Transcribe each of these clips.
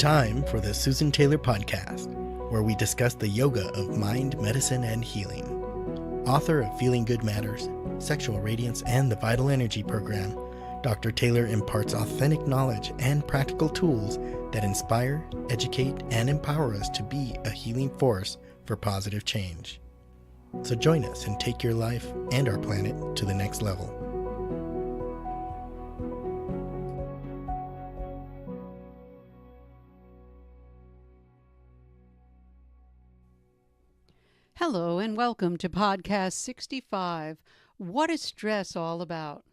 time for the Susan Taylor Podcast, where we discuss the yoga of mind, medicine, and healing. Author of Feeling Good Matters, Sexual Radiance, and the Vital Energy Program, Dr. Taylor imparts authentic knowledge and practical tools that inspire, educate, and empower us to be a healing force for positive change. So join us and take your life and our planet to the next level. Hello and welcome to Podcast 65, What is Stress All About?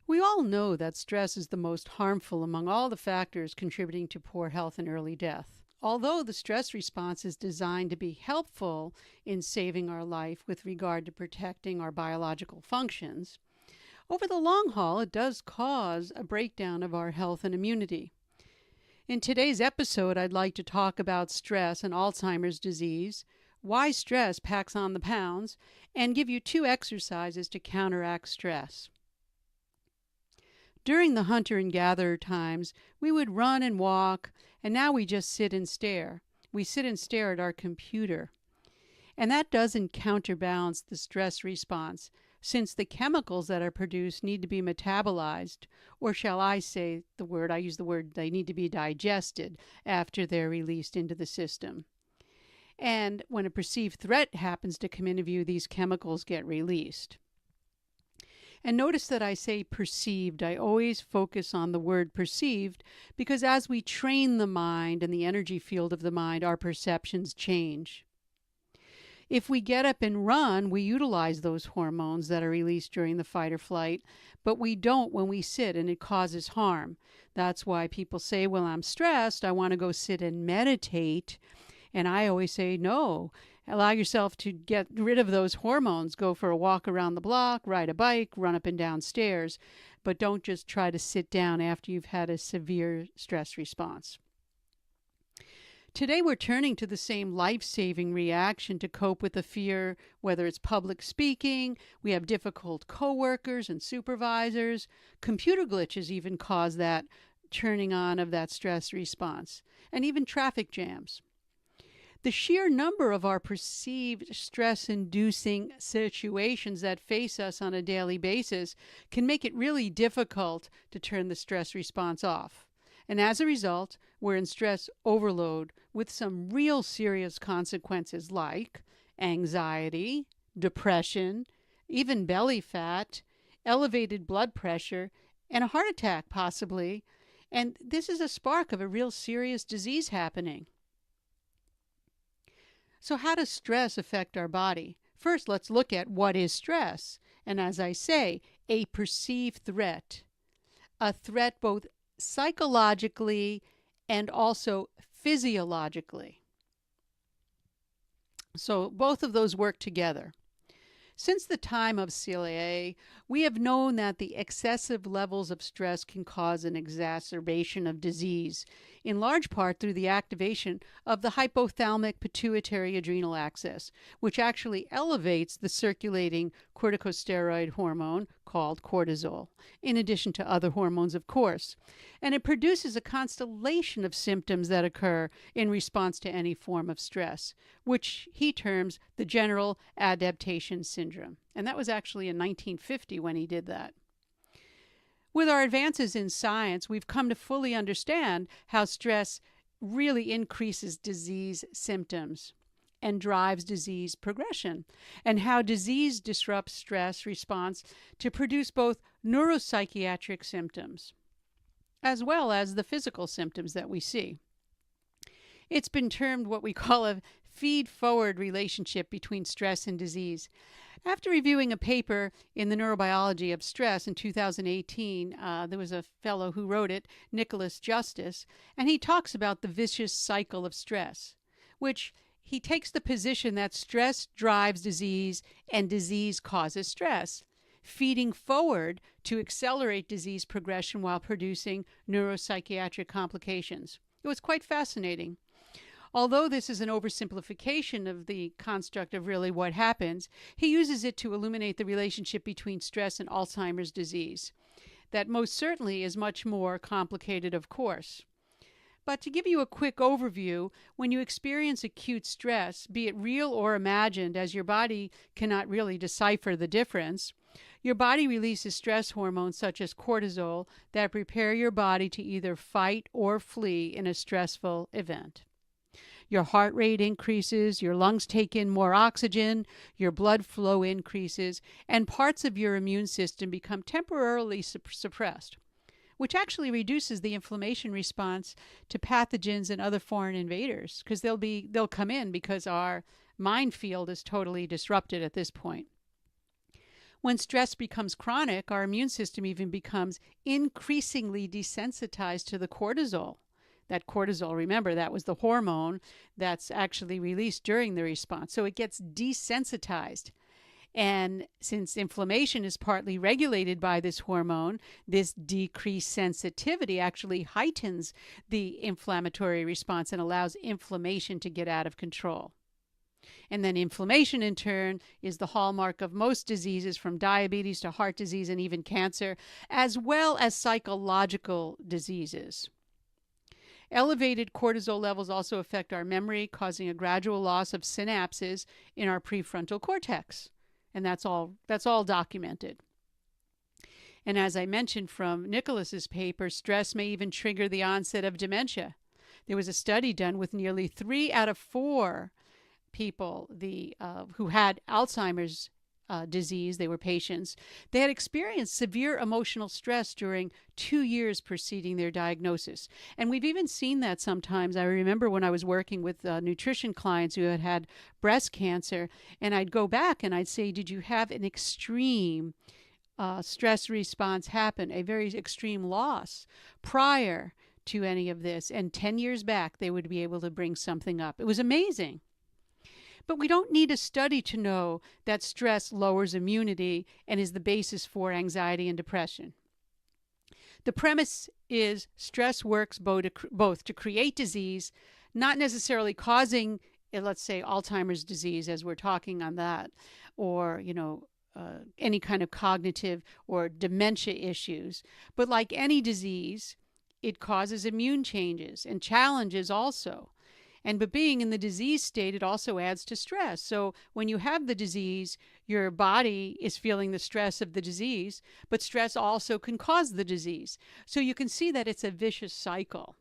We all know that stress is the most harmful among all the factors contributing to poor health and early death. Although the stress response is designed to be helpful in saving our life with regard to protecting our biological functions, over the long haul it does cause a breakdown of our health and immunity. In today's episode, I'd like to talk about stress and Alzheimer's disease, why stress packs on the pounds, and give you 2 exercises to counteract stress. During the hunter and gatherer times, we would run and walk, and now we just sit and stare. We sit and stare at our computer. And that doesn't counterbalance the stress response, since the chemicals that are produced need to be metabolized, or shall I say I use the word, they need to be digested after they're released into the system. And when a perceived threat happens to come into view, these chemicals get released. And notice that I say perceived. I always focus on the word perceived because as we train the mind and the energy field of the mind, our perceptions change. If we get up and run, we utilize those hormones that are released during the fight or flight, but we don't when we sit, and it causes harm. That's why people say, well, I'm stressed, I want to go sit and meditate. And I always say, no, allow yourself to get rid of those hormones. Go for a walk around the block, ride a bike, run up and down stairs, but don't just try to sit down after you've had a severe stress response. Today we're turning to the same life-saving reaction to cope with the fear, whether it's public speaking, we have difficult coworkers and supervisors, computer glitches even cause that turning on of that stress response, and even traffic jams. The sheer number of our perceived stress-inducing situations that face us on a daily basis can make it really difficult to turn the stress response off. And as a result, we're in stress overload with some real serious consequences like anxiety, depression, even belly fat, elevated blood pressure, and a heart attack possibly. And this is a spark of a real serious disease happening. So how does stress affect our body? First, let's look at what is stress. And as I say, a perceived threat. A threat both psychologically and also physiologically. So both of those work together. Since the time of CLA, we have known that the excessive levels of stress can cause an exacerbation of disease, in large part through the activation of the hypothalamic pituitary adrenal axis, which actually elevates the circulating corticosteroid hormone called cortisol, in addition to other hormones, of course. And it produces a constellation of symptoms that occur in response to any form of stress, which he terms the general adaptation syndrome. And that was actually in 1950 when he did that. With our advances in science, we've come to fully understand how stress really increases disease symptoms and drives disease progression, and how disease disrupts stress response to produce both neuropsychiatric symptoms as well as the physical symptoms that we see. It's been termed what we call a feed-forward relationship between stress and disease. After reviewing a paper in the neurobiology of stress in 2018, there was a fellow who wrote it, Nicholas Justice, and he talks about the vicious cycle of stress, which he takes the position that stress drives disease and disease causes stress, feeding forward to accelerate disease progression while producing neuropsychiatric complications. It was quite fascinating. Although this is an oversimplification of the construct of really what happens, he uses it to illuminate the relationship between stress and Alzheimer's disease. That most certainly is much more complicated, of course. But to give you a quick overview, when you experience acute stress, be it real or imagined, as your body cannot really decipher the difference, your body releases stress hormones such as cortisol that prepare your body to either fight or flee in a stressful event. Your heart rate increases, your lungs take in more oxygen, your blood flow increases, and parts of your immune system become temporarily suppressed, which actually reduces the inflammation response to pathogens and other foreign invaders, because they'll come in because our mind field is totally disrupted at this point. When stress becomes chronic, our immune system even becomes increasingly desensitized to the cortisol. That cortisol, remember, that was the hormone that's actually released during the response. So it gets desensitized. And since inflammation is partly regulated by this hormone, this decreased sensitivity actually heightens the inflammatory response and allows inflammation to get out of control. And then inflammation, in turn, is the hallmark of most diseases, from diabetes to heart disease and even cancer, as well as psychological diseases. Elevated cortisol levels also affect our memory, causing a gradual loss of synapses in our prefrontal cortex. And that's all documented. And as I mentioned from Nicholas's paper, stress may even trigger the onset of dementia. There was a study done with nearly 3 out of 4 people who had Alzheimer's disease. They were patients. They had experienced severe emotional stress during 2 years preceding their diagnosis. And we've even seen that sometimes. I remember when I was working with nutrition clients who had breast cancer, and I'd go back and I'd say, did you have an extreme stress response happen, a very extreme loss prior to any of this? And 10 years back, they would be able to bring something up. It was amazing. But we don't need a study to know that stress lowers immunity and is the basis for anxiety and depression. The premise is stress works both to create disease, not necessarily causing, let's say, Alzheimer's disease, as we're talking on that, or, any kind of cognitive or dementia issues. But like any disease, it causes immune changes and challenges also. But being in the disease state, it also adds to stress. So when you have the disease, your body is feeling the stress of the disease, but stress also can cause the disease. So you can see that it's a vicious cycle.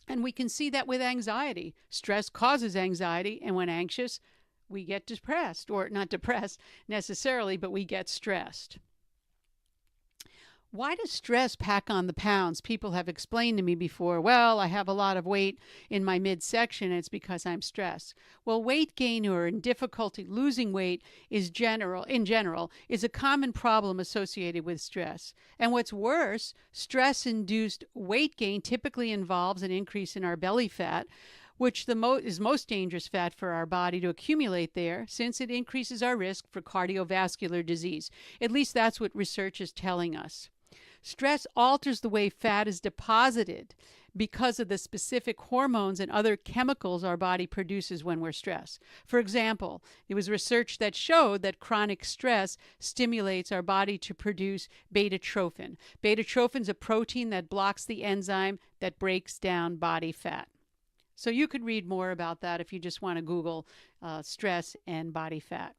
And we can see that with anxiety. Stress causes anxiety, and when anxious, we get depressed, or not depressed necessarily, but we get stressed. Why does stress pack on the pounds? People have explained to me before, well, I have a lot of weight in my midsection, and it's because I'm stressed. Well, weight gain or difficulty losing weight in general is a common problem associated with stress. And what's worse, stress-induced weight gain typically involves an increase in our belly fat, which is most dangerous fat for our body to accumulate there, since it increases our risk for cardiovascular disease. At least that's what research is telling us. Stress alters the way fat is deposited because of the specific hormones and other chemicals our body produces when we're stressed. For example, there was research that showed that chronic stress stimulates our body to produce beta-trophin. Beta-trophin is a protein that blocks the enzyme that breaks down body fat. So you could read more about that if you just want to Google stress and body fat.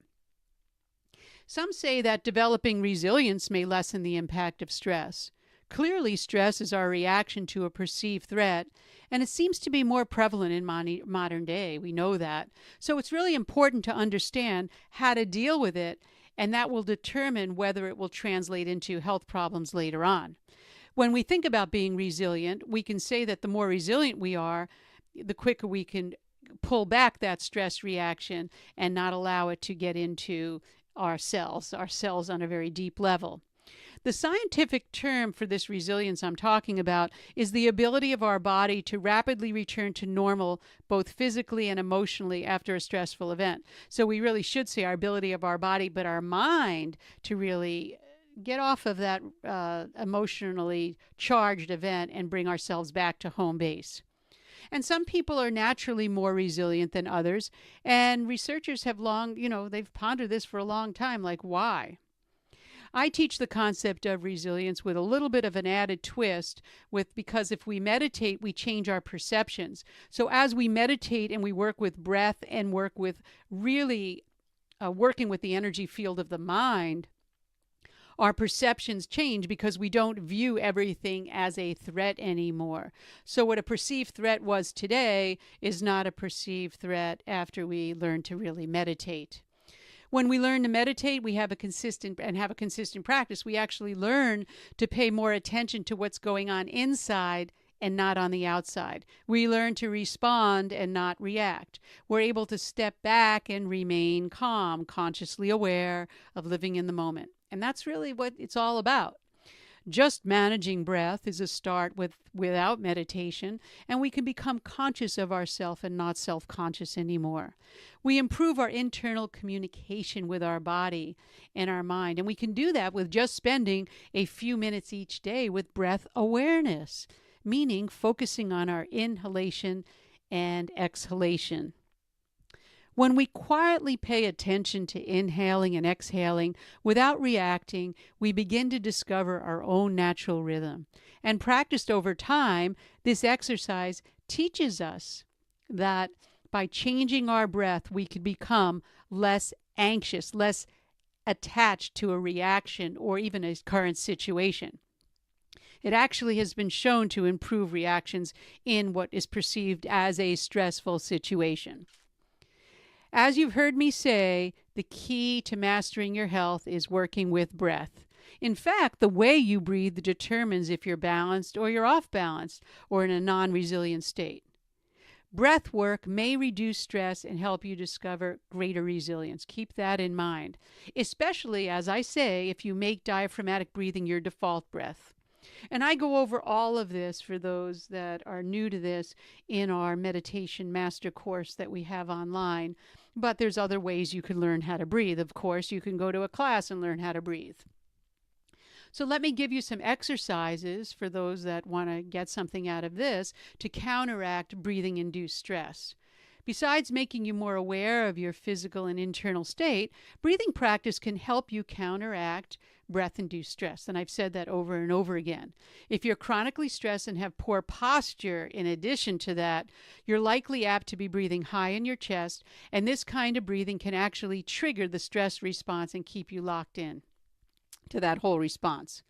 Some say that developing resilience may lessen the impact of stress. Clearly, stress is our reaction to a perceived threat, and it seems to be more prevalent in modern day. We know that. So it's really important to understand how to deal with it, and that will determine whether it will translate into health problems later on. When we think about being resilient, we can say that the more resilient we are, the quicker we can pull back that stress reaction and not allow it to get into our cells on a very deep level. The scientific term for this resilience I'm talking about is the ability of our body to rapidly return to normal, both physically and emotionally, after a stressful event. So we really should say our ability of our body, but our mind to really get off of that emotionally charged event and bring ourselves back to home base. And some people are naturally more resilient than others. And researchers have they've pondered this for a long time, like why? I teach the concept of resilience with a little bit of an added twist because if we meditate, we change our perceptions. So as we meditate and we work with breath and work with really working with the energy field of the mind, our perceptions change because we don't view everything as a threat anymore. So what a perceived threat was today is not a perceived threat after we learn to really meditate. When we learn to meditate, we have a consistent practice. We actually learn to pay more attention to what's going on inside and not on the outside. We learn to respond and not react. We're able to step back and remain calm, consciously aware of living in the moment. And that's really what it's all about. Just managing breath is a start without meditation, and we can become conscious of ourself and not self-conscious anymore. We improve our internal communication with our body and our mind, and we can do that with just spending a few minutes each day with breath awareness, meaning focusing on our inhalation and exhalation. When we quietly pay attention to inhaling and exhaling without reacting, we begin to discover our own natural rhythm. And practiced over time, this exercise teaches us that by changing our breath, we can become less anxious, less attached to a reaction or even a current situation. It actually has been shown to improve reactions in what is perceived as a stressful situation. As you've heard me say, the key to mastering your health is working with breath. In fact, the way you breathe determines if you're balanced or you're off balance or in a non-resilient state. Breath work may reduce stress and help you discover greater resilience. Keep that in mind, especially, as I say, if you make diaphragmatic breathing your default breath. And I go over all of this for those that are new to this in our meditation master course that we have online. But there's other ways you can learn how to breathe. Of course, you can go to a class and learn how to breathe. So let me give you some exercises for those that want to get something out of this to counteract breathing-induced stress. Besides making you more aware of your physical and internal state, breathing practice can help you counteract breath-induced stress. And I've said that over and over again. If you're chronically stressed and have poor posture in addition to that, you're likely apt to be breathing high in your chest, and this kind of breathing can actually trigger the stress response and keep you locked in to that whole response.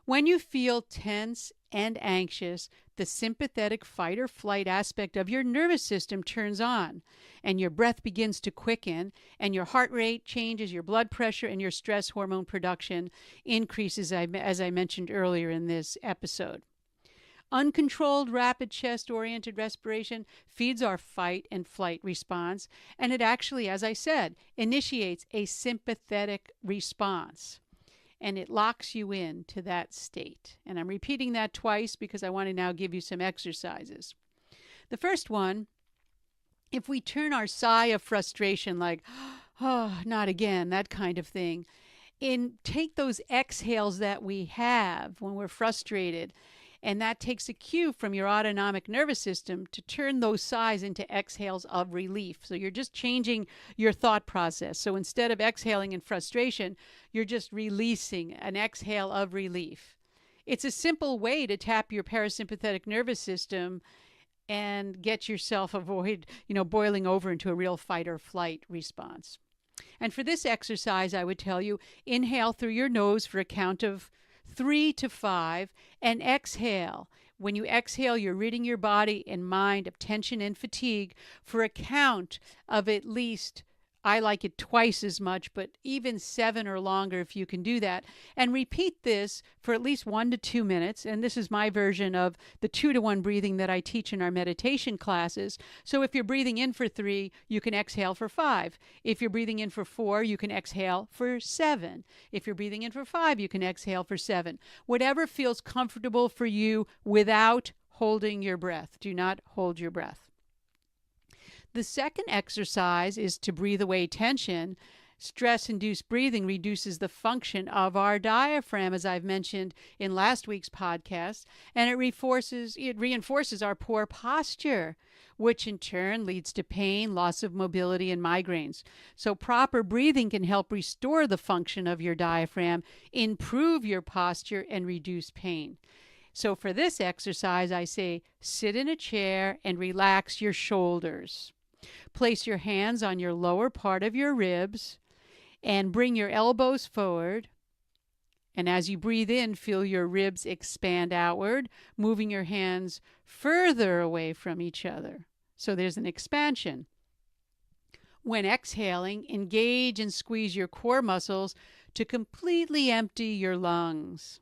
When you feel tense and anxious, the sympathetic fight or flight aspect of your nervous system turns on, and your breath begins to quicken, and your heart rate changes, your blood pressure, and your stress hormone production increases, as I mentioned earlier in this episode. Uncontrolled, rapid chest-oriented respiration feeds our fight and flight response, and it actually, as I said, initiates a sympathetic response. And it locks you into that state. And I'm repeating that twice because I want to now give you some exercises. The first one, if we turn our sigh of frustration like, oh, not again, that kind of thing, and take those exhales that we have when we're frustrated, and that takes a cue from your autonomic nervous system to turn those sighs into exhales of relief. So you're just changing your thought process. So instead of exhaling in frustration, you're just releasing an exhale of relief. It's a simple way to tap your parasympathetic nervous system and get yourself boiling over into a real fight or flight response. And for this exercise, I would tell you, inhale through your nose for a count of 3 to 5, and exhale. When you exhale, you're ridding your body and mind of tension and fatigue for a count of at least, I like it twice as much, but even 7 or longer if you can do that. And repeat this for at least 1 to 2 minutes. And this is my version of the 2-to-1 breathing that I teach in our meditation classes. So if you're breathing in for 3, you can exhale for 5. If you're breathing in for 4, you can exhale for 7. If you're breathing in for 5, you can exhale for 7. Whatever feels comfortable for you without holding your breath. Do not hold your breath. The second exercise is to breathe away tension Stress-induced breathing reduces the function of our diaphragm, as I've mentioned in last week's podcast, and it reinforces our poor posture, which in turn leads to pain, loss of mobility, and migraines. So proper breathing can help restore the function of your diaphragm, improve your posture, and reduce pain. So for this exercise, I say sit in a chair and relax your shoulders. Place your hands on your lower part of your ribs and bring your elbows forward. And as you breathe in, feel your ribs expand outward, moving your hands further away from each other. So there's an expansion. When exhaling, engage and squeeze your core muscles to completely empty your lungs.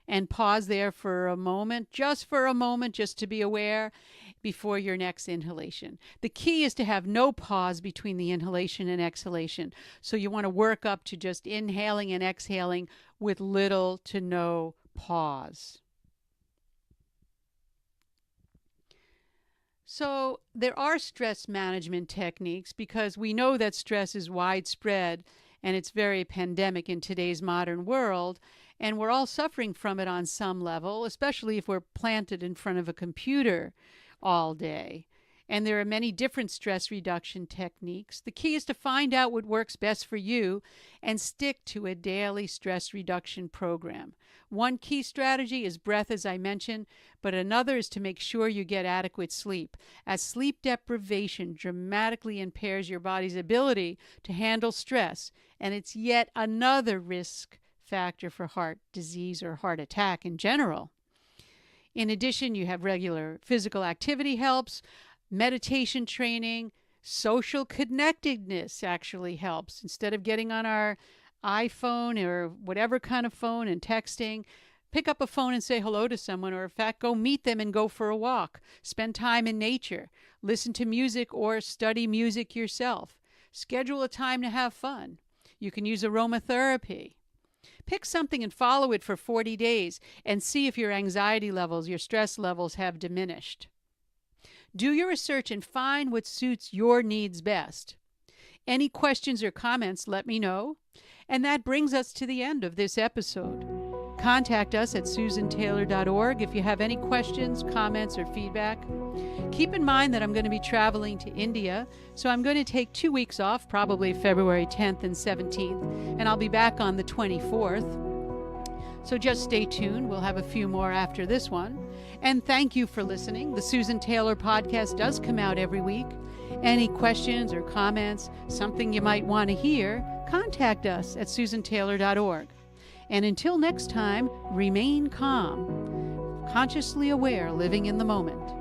And pause there for a moment, just to be aware before your next inhalation. The key is to have no pause between the inhalation and exhalation. So you want to work up to just inhaling and exhaling with little to no pause. So there are stress management techniques because we know that stress is widespread and it's very pandemic in today's modern world. And we're all suffering from it on some level, especially if we're planted in front of a computer all day. And there are many different stress reduction techniques. The key is to find out what works best for you and stick to a daily stress reduction program. One key strategy is breath, as I mentioned, but another is to make sure you get adequate sleep, as sleep deprivation dramatically impairs your body's ability to handle stress, and it's yet another risk factor for heart disease or heart attack in general. In addition, you have regular physical activity helps, meditation training, social connectedness actually helps. Instead of getting on our iPhone or whatever kind of phone and texting, pick up a phone and say hello to someone, or in fact, go meet them and go for a walk. Spend time in nature. Listen to music or study music yourself. Schedule a time to have fun. You can use aromatherapy. Pick something and follow it for 40 days and see if your anxiety levels, your stress levels have diminished. Do your research and find what suits your needs best. Any questions or comments, let me know. And that brings us to the end of this episode. Contact us at susantaylor.org if you have any questions, comments, or feedback. Keep in mind that I'm going to be traveling to India, so I'm going to take 2 weeks off, probably February 10th and 17th, and I'll be back on the 24th. So just stay tuned. We'll have a few more after this one. And thank you for listening. The Susan Taylor podcast does come out every week. Any questions or comments, something you might want to hear, contact us at susantaylor.org. And until next time, remain calm, consciously aware, living in the moment.